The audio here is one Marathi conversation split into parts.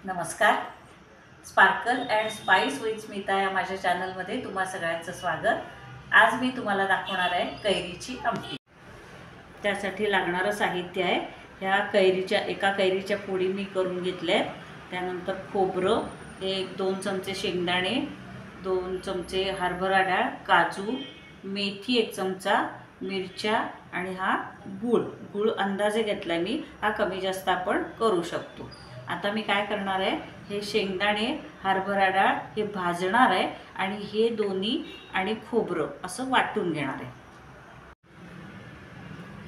नमस्कार. Sparkle and spice with Smita या माझ्या चॅनलमध्ये तुम्हा सगळ्यांचं स्वागत. आज मी तुम्हाला दाखवणार आहे कैरीची आमटी. त्यासाठी लागणारं साहित्य आहे ह्या एका कैरीच्या फोडी मी करून घेतल्या. त्यानंतर खोबरं, 1-2 चमचे शेंगदाणे, 2 चमचे हरभरा डाळ, काजू, मेथी 1 चमचा, मिरच्या आणि हा गूळ अंदाजे घेतला मी. हा कमी जास्त आपण करू शकतो. आता मी काय करणार आहे, हे शेंगदाणे, हरभरा डाळ हे भाजणार आहे आणि हे दोन्ही आणि खोबरं असं वाटून घेणार आहे.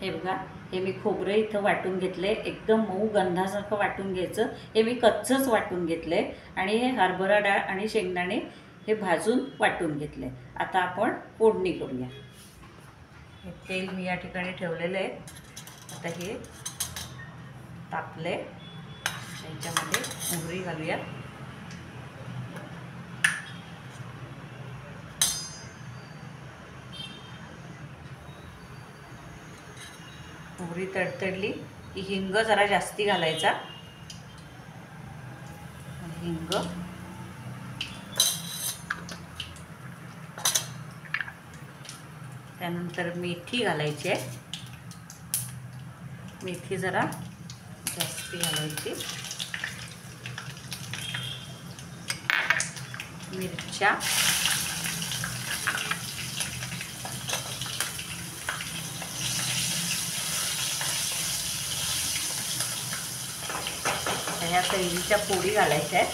हे बघा, हे मी खोबरं इथं वाटून घेतले. एकदम मऊ गंधासारखं वाटून घ्यायचं. हे मी कच्चंच वाटून घेतले आणि हे हरभरा डाळ आणि शेंगदाणे हे भाजून वाटून घेतले. आता आपण फोडणी करूया. हे तेल मी या ठिकाणी ठेवलेलं आहे. आता हे तापले, याच्यामध्ये मोहरी घालूया. मोहरी तडतडली की हिंग जरा जास्ती घालायचा. हिंग, त्यानंतर मेथी घालायची आहे. मेथी जरा जास्ती घालायची. मिरच्या, ह्या कैरीच्या फोडी घालायच्या आहेत.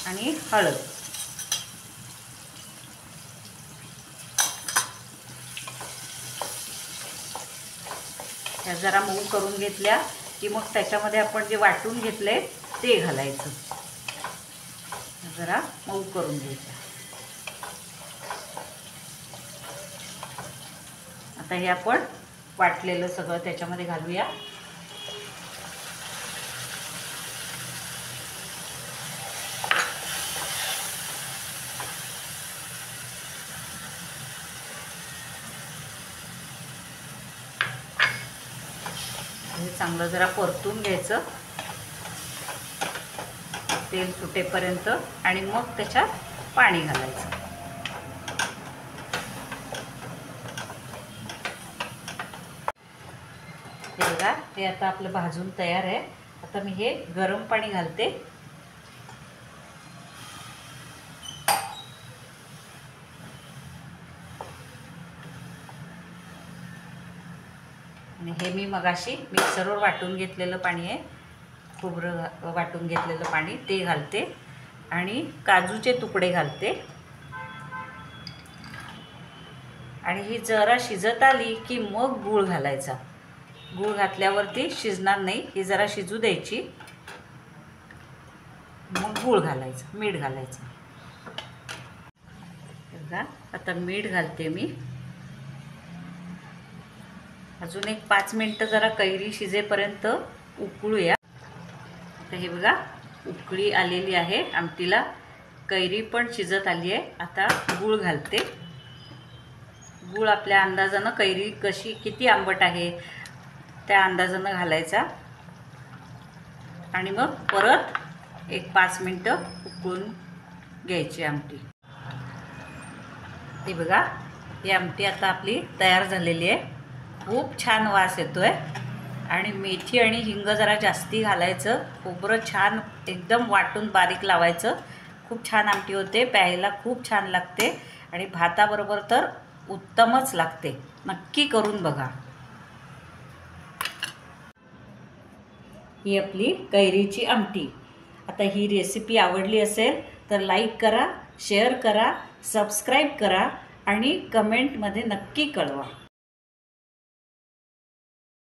आणि हळद. ह्या जरा मऊ करून घेतल्या की मग त्याच्यामध्ये आपण जे वाटून घेतले ते घालायचं. जरा मऊ करून घ्यायचं. आता हे आपण वाटलेलं सगळं त्याच्यामध्ये घालूया. हे चांगलं जरा परतून घ्यायचं तेल सुटेपर्यंत आणि मग त्याच्यात पाणी घालायचं. हे बघा, हे आता आपलं भाजून तयार आहे. आता मी हे गरम पाणी घालते. आणि हे मी मगाशी मिक्सरवर वाटून घेतलेलं पाणी आहे. खोबरं वाटून घेतलेलं पाणी ते घालते आणि काजूचे तुकडे घालते. आणि ही जरा शिजत आली की मग गूळ घालायचा. गूळ घातल्यावरती शिजणार नाही. ही जरा शिजू द्यायची, मग गूळ घालायचं, मीठ घालायचं. बघा, आता मीठ घालते मी. अजून एक 5 मिनिटं जरा कैरी शिजेपर्यंत उकळूया. आता हे बघा, उकळी आलेली आहे आमटीला. कैरी पण शिजत आली आहे. आता गूळ घालते. गूळ आपल्या अंदाजानं, कैरी किती आंबट आहे त्या अंदाजानं घालायचा. आणि मग परत एक 5 मिनिटं उकळून घ्यायची आमटी. हे बघा, ही आमटी आता आपली तयार झालेली आहे. खूप छान वास येतोय. आणि मेथी आणि हिंग जरा जास्ती घालायचं. खोबरं छान एकदम वाटून बारीक लावायचं. खूप छान आमटी होते. प्यायला खूप छान लागते आणि भाताबरोबर तर उत्तमच लागते. नक्की करून बघा. ही आपली कैरीची आमटी. आता ही रेसिपी आवडली असेल तर लाईक करा, शेअर करा, सबस्क्राईब करा आणि कमेंटमध्ये नक्की कळवा.